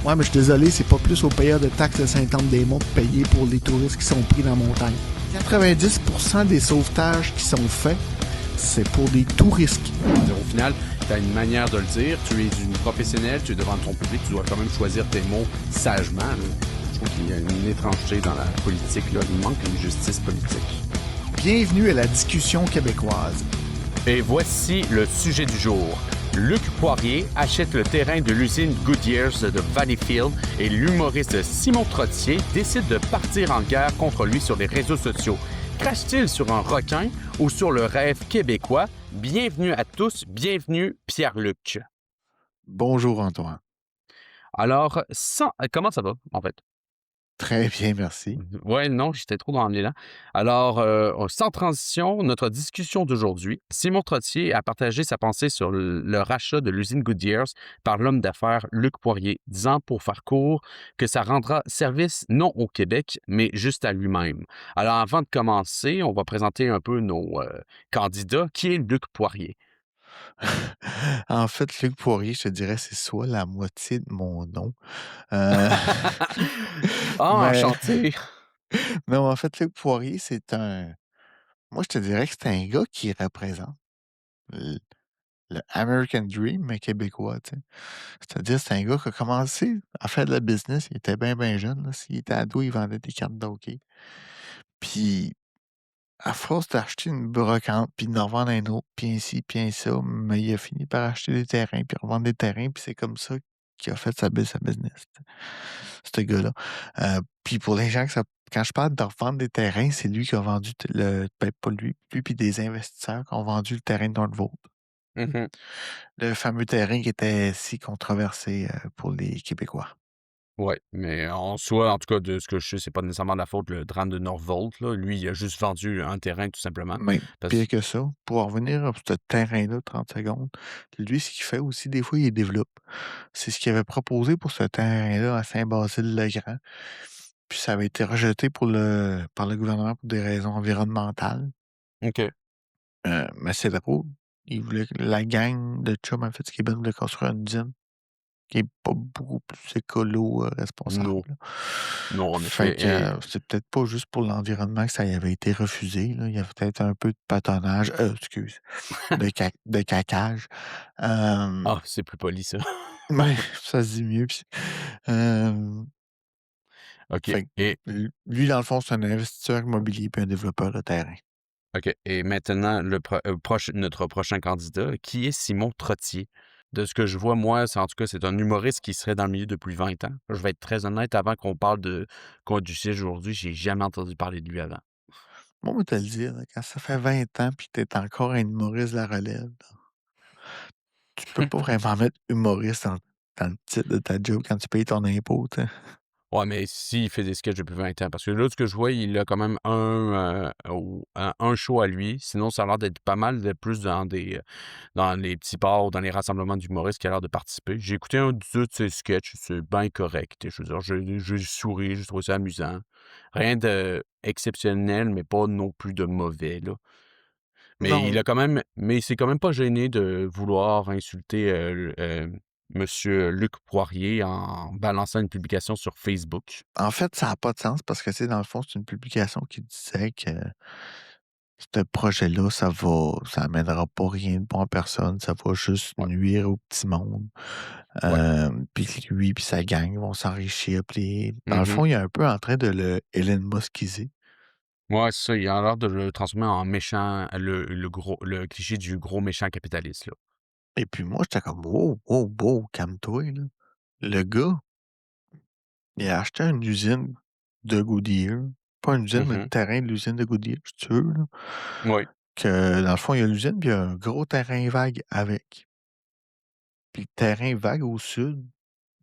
Ouais, mais je suis désolé, c'est pas plus aux payeurs de taxes de Saint-Anne-des-Monts de payer pour les touristes qui sont pris dans la montagne. 90% des sauvetages qui sont faits, c'est pour des touristes. Au final, tu as une manière de le dire, tu es une professionnelle, tu es devant ton public, tu dois quand même choisir tes mots sagement. Là. Je trouve qu'il y a une étrangeté dans la politique, là. Il manque une justice politique. Bienvenue à la discussion québécoise. Et voici le sujet du jour. Luc Poirier achète le terrain de l'usine Goodyears de Valleyfield et l'humoriste Simon Trottier décide de partir en guerre contre lui sur les réseaux sociaux. Crache-t-il sur un requin ou sur le rêve québécois? Bienvenue à tous, bienvenue Pierre-Luc. Bonjour Antoine. Alors, comment ça va, en fait? Très bien, merci. Ouais, non, j'étais trop dans l'élan. Alors, sans transition, notre discussion d'aujourd'hui, Simon Trottier a partagé sa pensée sur le rachat de l'usine Goodyears par l'homme d'affaires Luc Poirier, disant, pour faire court, que ça rendra service non au Québec, mais juste à lui-même. Alors, avant de commencer, on va présenter un peu nos candidats. Qui est Luc Poirier? En fait, Luc Poirier, je te dirais, c'est soit la moitié de mon nom. Euh, Ah, mais enchanté! non, en fait, Luc Poirier, c'est un. Moi, je te dirais que c'est un gars qui représente le, le American Dream, mais québécois, tu sais. C'est-à-dire, c'est un gars qui a commencé à faire de la business. Il était bien, bien jeune. Là. S'il était ado, il vendait des cartes de hockey. Puis, à force d'acheter une brocante, puis d'en revendre un autre, puis ainsi, puis ainsi, ça, mais il a fini par acheter des terrains, puis revendre des terrains, puis c'est comme ça qu'il a fait sa business, ce gars-là. Puis pour les gens, quand je parle de revendre des terrains, c'est lui qui a vendu, pas lui, puis des investisseurs qui ont vendu le terrain de Northvolt. Mhm. Le fameux terrain qui était si controversé pour les Québécois. Oui, mais en soi, en tout cas, de ce que je sais, c'est pas nécessairement de la faute le drame de Northvolt. Là. Lui, il a juste vendu un terrain, tout simplement. Même pire Parce... que ça, pour en revenir à ce terrain-là, 30 secondes, lui, ce qu'il fait aussi, des fois, il développe. C'est ce qu'il avait proposé pour ce terrain-là à Saint-Basile-le-Grand. Puis ça avait été rejeté par le gouvernement pour des raisons environnementales. OK. Mais c'est drôle. Il voulait que la gang de chum, en fait, ce Québec voulait construire une usine qui est pas beaucoup plus écolo responsable. Non. Là. Non, en Fait effet. que c'est peut-être pas juste pour l'environnement que ça y avait été refusé. Là. Il y avait peut-être un peu de patonnage, excuse, de cacage. Ah, c'est plus poli, ça. Ouais, ça se dit mieux. Puis, euh, OK. fait que lui, dans le fond, c'est un investisseur immobilier puis un développeur de terrain. OK. Et maintenant, notre prochain candidat, qui est Simon Trottier? De ce que je vois, moi, en tout cas, c'est un humoriste qui serait dans le milieu depuis 20 ans. Je vais être très honnête, avant qu'on parle du siège aujourd'hui, j'ai jamais entendu parler de lui avant. Moi, on va te le dire, là, quand ça fait 20 ans puis que t'es encore un humoriste de la relève, là, tu peux pas vraiment mettre humoriste dans le titre de ta job quand tu payes ton impôt, tu sais. Ouais, mais s'il fait des sketchs depuis 20 ans, parce que là, ce que je vois, il a quand même un show à lui. Sinon, ça a l'air d'être pas mal de plus dans les petits bars, dans les rassemblements d'humoristes qui a l'air de participer. J'ai écouté un ou deux de ses sketchs, c'est bien correct. Je veux dire, j'ai souri, j'ai trouvé ça amusant. Rien d'exceptionnel, mais pas non plus de mauvais, là. Non, Mais il s'est quand même pas gêné de vouloir insulter Monsieur Luc Poirier en balançant une publication sur Facebook. en fait, ça n'a pas de sens parce que, tu sais, dans le fond, c'est une publication qui disait que ce projet-là, ça amènera pas rien de bon à personne, ça va juste Ouais, nuire au petit monde. ouais. Puis que lui puis sa gang vont s'enrichir. Puis dans le Mhm. fond, il est un peu en train de le Elon Muskiser. Ouais, c'est ça. Il a l'air de le transformer en méchant, le cliché du gros méchant capitaliste, là. Et puis moi, j'étais comme wow, wow, wow, calme-toi, là. Le gars, il a acheté une usine de Goodyear. Pas une usine, mais le Mhm. terrain de l'usine de Goodyear, si tu veux, là. Oui. Que dans le fond, il y a l'usine, puis il y a un gros terrain vague avec. Puis le terrain vague au sud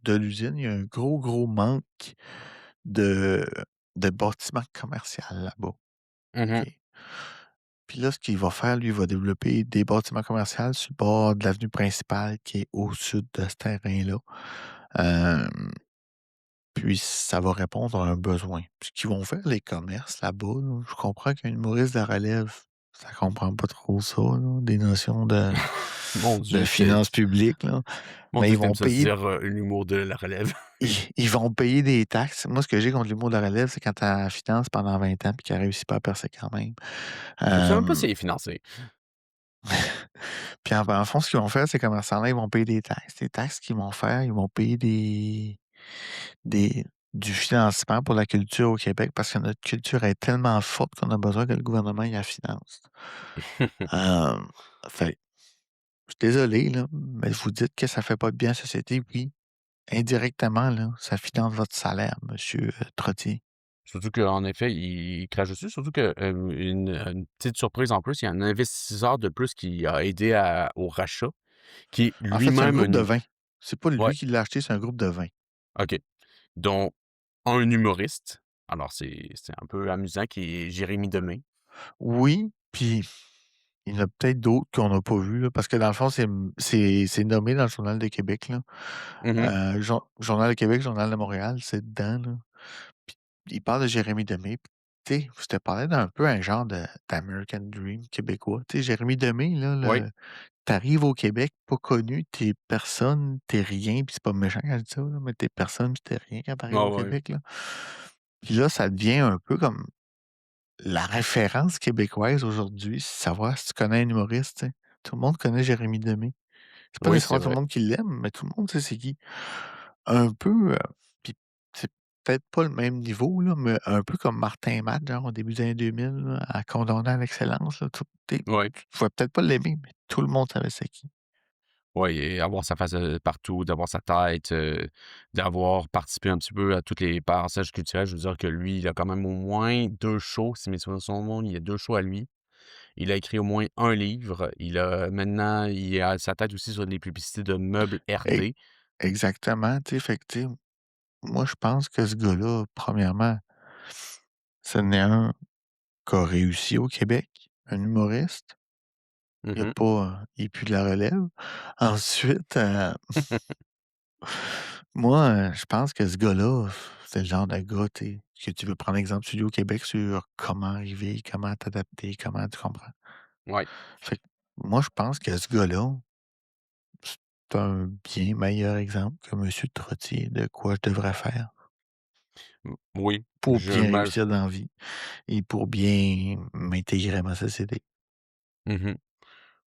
de l'usine, il y a un gros, gros manque de, de bâtiments commerciaux là-bas. Mhm. OK. Puis là, ce qu'il va faire, lui, il va développer des bâtiments commerciaux sur le bord de l'avenue principale qui est au sud de ce terrain-là. Puis ça va répondre à un besoin. Ce qu'ils vont faire, les commerces là-bas, là, je comprends qu'un humoriste de la relève, ça comprend pas trop ça, là, des notions de Mon de Dieu, finances publiques, là. mon Mais Dieu, ils que tu vont ça se payer dire, l'humour de la relève. ils vont payer des taxes. Moi, ce que j'ai contre l'humour de la relève, c'est quand tu la finances pendant 20 ans puis qu'elle réussit pas à percer quand même. Je sais même pas Hem, s'il est financé. puis en fond, ce qu'ils vont faire, c'est comme ça, là, ils vont payer des taxes. Les taxes qu'ils vont faire, ils vont payer des du financement pour la culture au Québec parce que notre culture est tellement forte qu'on a besoin que le gouvernement y la finance. Hem, fait je suis désolé, là, mais vous dites que ça fait pas de bien à la société, oui. Indirectement, là, ça finance votre salaire, monsieur, Trottier. Surtout qu'en effet, il crache dessus, surtout que, une petite surprise en plus, il y a un investisseur de plus qui a aidé au rachat, qui est En fait, c'est un lui-même groupe de un 20. C'est pas ouais, lui qui l'a acheté, c'est un groupe de 20. OK, dont un humoriste. Alors c'est un peu amusant, qui est Jérémy Demé. Oui, puis il y en a peut-être d'autres qu'on n'a pas vus, là, parce que dans le fond, c'est nommé dans le Journal de Québec, là. Mmh. Journal de Québec, Journal de Montréal, c'est dedans, là. Puis il parle de Jérémy Demé, puis tu sais, je te parlais d'un peu un genre d'American Dream québécois. Tu sais, Jérémy Demé, là, Oui, t'arrives au Québec, pas connu, t'es personne, t'es rien, puis c'est pas méchant quand je dis ça, là, mais t'es personne puis t'es rien quand t'arrives ah au ouais, Québec, là. Puis là, ça devient un peu comme la référence québécoise aujourd'hui, savoir si tu connais un humoriste, tu sais. Tout le monde connaît Jérémy Demé. C'est pas oui, c'est nécessairement tout le vrai. monde qui l'aime, mais tout le monde sait c'est qui. Un peu, puis c'est peut-être pas le même niveau, là, mais un peu comme Martin Matt, genre au début des années 2000, là, à Condamné à l'excellence, là, Oui, tu pouvais peut-être pas l'aimer, mais tout le monde savait c'est qui. oui et avoir sa face, partout, d'avoir sa tête, d'avoir participé un petit peu à tous les passages culturels. Je veux dire que lui, il a quand même au moins 2 shows, si mes souvenirs sont bons, il y a 2 shows à lui. Il a écrit au moins un livre. Il a sa tête aussi sur des publicités de meubles E RD. exactement, tu sais, fait que, tu sais, moi, je pense que ce gars-là, premièrement, ce n'est un qui a réussi au Québec, un humoriste. Il y a Mmh. pas, il est plus de la relève. Ensuite, moi, je pense que ce gars-là, c'est le genre de gars, tu sais, que tu veux prendre exemple Studio Québec sur comment arriver, comment t'adapter, comment tu comprends? Ouais. Fait que moi, je pense que ce gars-là, c'est un bien meilleur exemple que monsieur Trottier de quoi je devrais faire Oui, pour je bien me réussir dans la vie et pour bien m'intégrer à ma société. mmh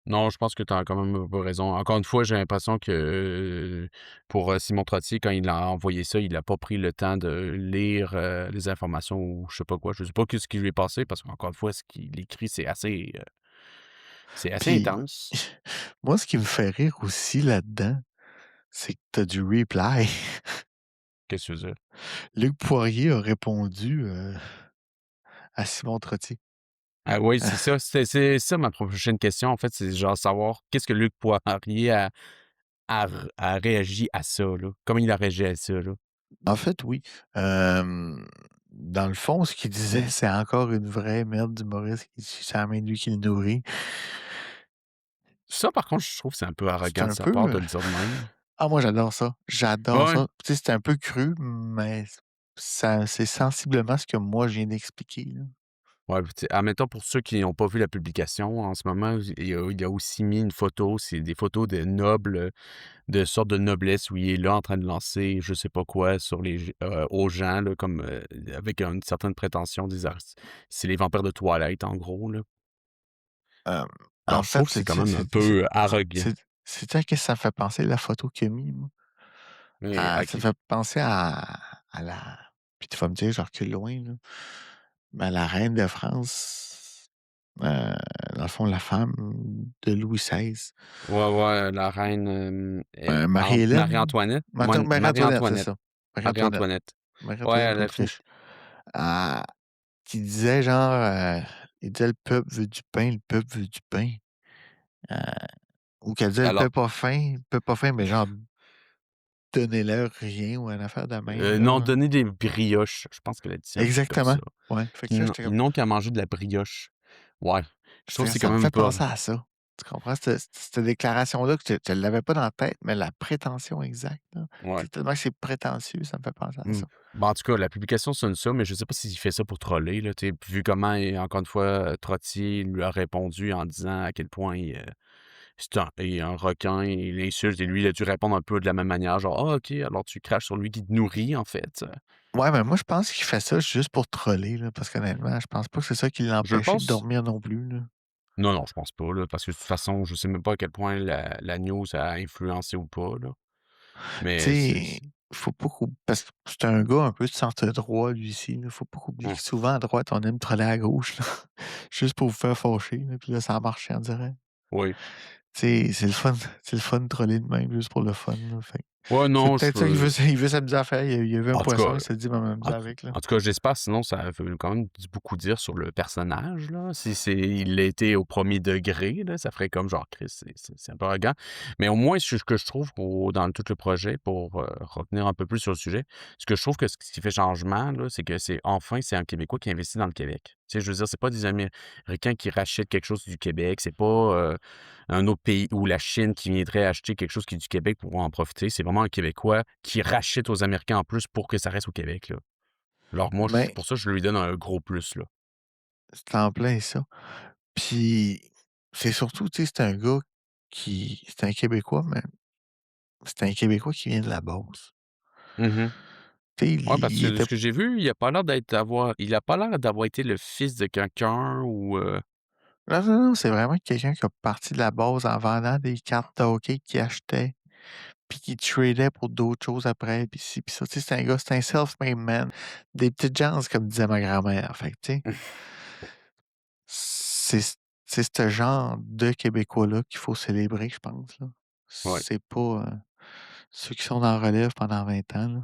Non, je pense que tu as quand même un peu raison. Encore une fois, j'ai l'impression que, pour, Simon Trottier, quand il a envoyé ça, il a pas pris le temps de lire, les informations ou je sais pas quoi. Je sais pas qu'est-ce qui lui est passé parce qu'encore une fois, ce qu'il écrit, c'est assez Puis intense. moi, ce qui me fait rire aussi là-dedans, c'est que tu as du reply. Qu'est-ce que tu veux dire? Luc Poirier a répondu, à Simon Trottier. Ah oui, c'est ça, c'est ça ma prochaine question, en fait, c'est genre savoir qu'est-ce que Luc Poirier a réagi à ça, là? Comment il a réagi à ça, là? En fait, oui. Dans le fond, ce qu'il disait, c'est encore une vraie merde d'humoriste qui c'est la main de lui qui le nourrit. Ça, par contre, je trouve que c'est un peu C'est arrogant de un sa part peu, de le dire de même. ah moi j'adore ça, j'adore Ouais. ça. Tu sais, c'est un peu cru, mais ça c'est sensiblement ce que moi je viens d'expliquer, là. Ouais, puis tu sais, admettons pour ceux qui n'ont pas vu la publication, en ce moment, il a aussi mis une photo, c'est des photos de nobles, de sorte de noblesse où il est là en train de lancer je sais pas quoi sur aux gens là, comme, avec une certaine prétention des c'est les vampires de Twilight en gros là. Hem, Alors En je trouve fait, que c'est quand même un peu arrogant. sais-tu à qu'est-ce que ça me fait penser la photo qu'il a mis, moi? Mais Ça me OK. fait penser à la puis tu vas me dire je recule loin, là, mais à la reine de France, heu, dans le fond, la femme de Louis XVI, Ouais, ouais, la reine, Marie-Hélène? Marie-Antoinette? Marie-Antoinette, c'est Marie-Antoinette. ça. Marie-Antoinette. Marie-Antoinette. Ouais, Marie-Antoinette elle a fait d'Autriche. Ah, qui disait genre, il disait: «Le peuple veut du pain, le peuple veut du pain». Heu, ou qu'elle disait: alors, le peuple pas faim», mais genre: «Donnez-leur rien» ou une affaire de même, non, là. donner des brioches, je pense qu'elle a dit un truc comme Exactement. ça. Ouais, fait que Ils là, n'ont j'étais ils comme n'ont qu'à manger de la brioche. Ouais, je trouve que c'est ça quand me même un fait peu penser à ça. Tu comprends? Cette déclaration-là que je l'avais pas dans la tête, mais la prétention exacte, là, Ouais. c'est tellement que c'est prétentieux, ça me fait penser à Mmh. ça. Bah, en tout cas, la publication sonne ça, mais je sais pas s'il fait ça pour troller, là, tu sais, vu comment encore une fois, Trottier lui a répondu en disant à quel point il est un requin, il l'insulte et lui, il a dû répondre un peu de la même manière, genre: «Ah OK, alors tu craches sur lui qui te nourrit, en fait». Ouais, mais moi, je pense qu'il fait ça juste pour troller, là, parce qu'honnêtement, je pense pas que c'est ça qui l'a Je le empêché de pense. dormir non plus, là. Non, non, je pense pas, là, parce que de toute façon, je sais même pas à quel point la news a influencé ou pas, là, Tu mais sais, faut pas parce que c'est un gars un peu de centre droit, lui ci, là. Faut pas oublier mmh, que souvent à droite, on aime troller à gauche, là, juste pour vous faire fâcher, là, puis là, ça a marché, on dirait. oui. Tu sais, c'est le fun de troller de même, juste pour le fun, là, fait que Ouais, c'est non, je peut-être ça il veut s'amuser à faire. Il a vu un en tout poisson, cas il s'est dit: «Ben, En m'amuser tout avec, là». en tout cas, j'espère, sinon ça veut quand même beaucoup dire sur le personnage, là. Si il l'a été au premier degré, là, ça ferait comme genre: «Chris, c'est un peu arrogant». Mais au moins, ce que je trouve dans tout le projet, pour, revenir un peu plus sur le sujet, ce que je trouve que ce qui fait changement, là, c'est que c'est un Québécois qui investit dans le Québec. Tu sais, je veux dire, c'est pas des Américains qui rachètent quelque chose du Québec, c'est pas, un autre pays ou la Chine qui viendrait acheter quelque chose qui est du Québec pour en profiter. C'est vraiment un Québécois qui rachète aux Américains en plus pour que ça reste au Québec, là. Alors moi, Mais pour ça, je lui donne un gros plus, là. c'est en plein ça. Puis c'est surtout, tu sais, c'est un Québécois, mais c'est un Québécois qui vient de la base. Mmh. Tu sais, Ouais, parce il que de était ce que j'ai vu, il a pas l'air d'avoir été le fils de quelqu'un ou, non, non, non, c'est vraiment quelqu'un qui a parti de la base en vendant des cartes de hockey qu'il achetait, puis qui tradait pour d'autres choses après, puis ci, puis ça. Tu sais, c'est un self-made man. Des petites chances, comme disait ma grand-mère. Fait que, tu sais, c'est c'est ce genre de Québécois-là qu'il faut célébrer, je pense, là. ouais. C'est pas, ceux qui sont dans la relève pendant 20 ans, là.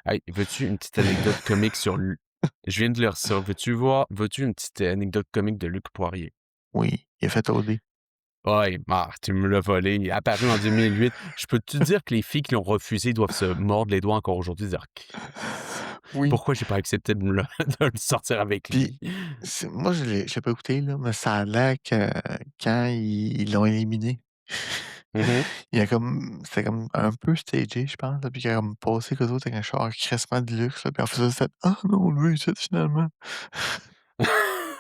Hey, veux-tu une petite anecdote comique sur Lu je viens de lire ça. Veux-tu une petite anecdote comique de Luc Poirier? Oui, il a fait OD. Ouais, tu me l'as volé. Il est apparu en 2008. Je peux te dire que les filles qui l'ont refusé doivent se mordre les doigts encore aujourd'hui, dire: «Christ, Oui, pourquoi j'ai pas accepté de le sortir avec lui?» puis moi, je l'ai pas écouté, là, mais ça a l'air que quand ils l'ont éliminé, Mmh. il y a comme c'était comme un peu stagé, je pense, là, puis il a comme passé qu'eux autres avec un char crissement de luxe, là, puis en faisant ça, «Ah non, on le veut ici, finalement».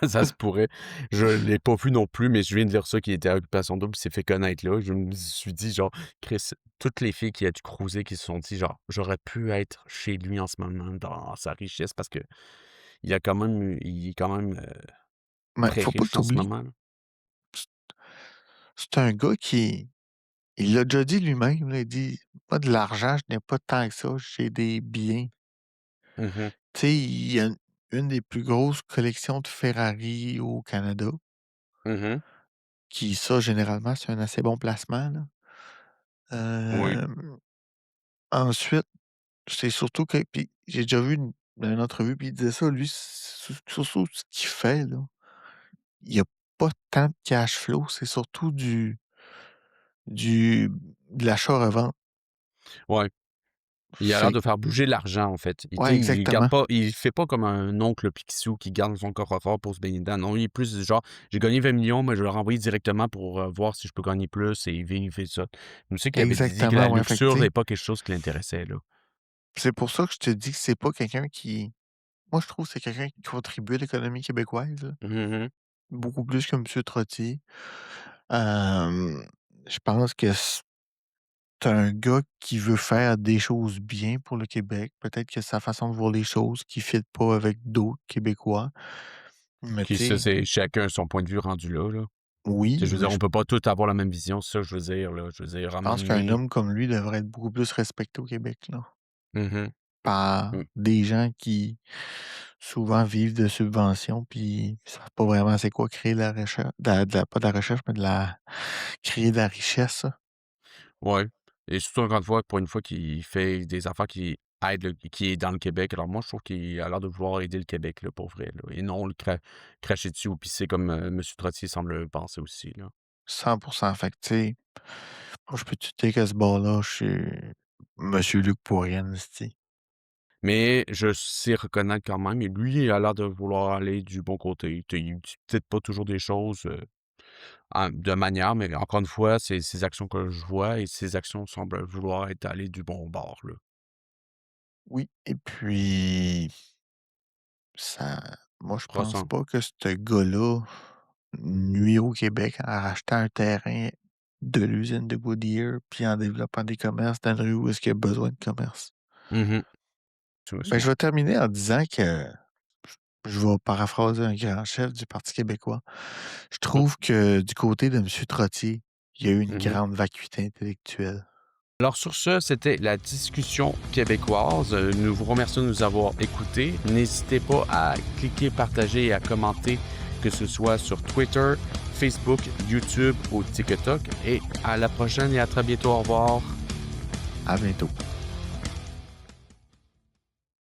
Ça se pourrait. Je l'ai pas vu non plus, mais je viens de lire ça, qu'il était à Occupation Double, il s'est fait connaître là. Je me suis dit genre: «Chris», toutes les filles qui a dû cruiser qui se sont dit genre: «J'aurais pu être chez lui en ce moment dans sa richesse», parce que il est quand même, Mais très faut pas que riche tu en ce oublies, moment, là. c'est un gars qui il l'a déjà dit lui-même, là, il dit: «Moi, de l'argent, je n'ai pas tant que ça, j'ai des biens». Mmh. Tu sais, il y a une des plus grosses collections de Ferrari au Canada, Mmh. qui ça, généralement, c'est un assez bon placement, là. Oui. Ensuite, c'est surtout que puis j'ai déjà vu une entrevue, puis il disait ça, lui, surtout ce qu'il fait, là, il y a pas tant de cash flow, c'est surtout du de l'achat-revente. Ouais. Il a l'air Fait de faire bouger l'argent, en fait. Tu ouais, sais, il garde exactement, pas il fait pas comme un oncle Picsou qui garde son coffre-fort pour se baigner dedans. Non, il est plus du genre: «J'ai gagné 20 millions, mais je vais le renvoyer directement pour, voir si je peux gagner plus et vivre et ça». Je sais qu'il avait dit que exactement, la ouais, fait que luxure tu n'est sais, pas quelque chose qui l'intéressait, là. c'est pour ça que je te dis que c'est pas quelqu'un qui moi, je trouve que c'est quelqu'un qui contribue à l'économie québécoise, là, Mmh mh. beaucoup plus que monsieur Trottier. Hem, je pense que c'est un gars qui veut faire des choses bien pour le Québec. Peut-être que sa façon de voir les choses qui fit pas avec d'autres Québécois. Mais tu Puis ça, sais, c'est chacun son point de vue rendu là, là. Tu sais, oui, je veux mais dire, on peut pas tous avoir la même vision, c'est ça que je veux dire, là. Je veux dire, à un je moment pense qu'un donné. homme comme lui devrait être beaucoup plus respecté au Québec, là, Mmh mh. par Mmh. des gens qui souvent vivent de subventions puis ils savent pas vraiment c'est quoi créer de la recherche, pas de la recherche, mais de la créer de la richesse, là. Ouais, et surtout encore une fois, pour une fois qu'il fait des affaires qui aident qui est dans le Québec. Alors moi, je trouve qu'il a l'air de vouloir aider le Québec, là, pour vrai, là, et non le cracher dessus ou pisser comme, monsieur Trottier semble le penser aussi, là. 100. Fait que tu sais, moi je peux te dire qu'à ce bord-là, je suis monsieur Luc Poirier, esti. Mais je sais reconnaître quand même, et lui, il a l'air de vouloir aller du bon côté. Il dit peut-être pas toujours des choses, de manière, mais encore une fois, c'est ces actions que je vois et ces actions semblent vouloir être allées du bon bord, là. Oui et puis ça moi, je pense Ressent pas que ce gars-là nuit au Québec en rachetant un terrain de l'usine de Goodyear, puis en développant des commerces dans une rue où est-ce qu'il y a besoin de commerce. mmh Tu vois, Ben, je souvent. vais terminer en disant que je vais paraphraser un grand chef du Parti québécois. Je Oh, trouve que du côté de monsieur Trottier, il y a eu une mmh grande vacuité intellectuelle. Alors sur ce, c'était la discussion québécoise. Nous vous remercions de nous avoir écoutés. N'hésitez pas à cliquer, partager et à commenter, que ce soit sur Twitter, Facebook, YouTube ou TikTok. Et à la prochaine et à très bientôt. Au revoir. À bientôt.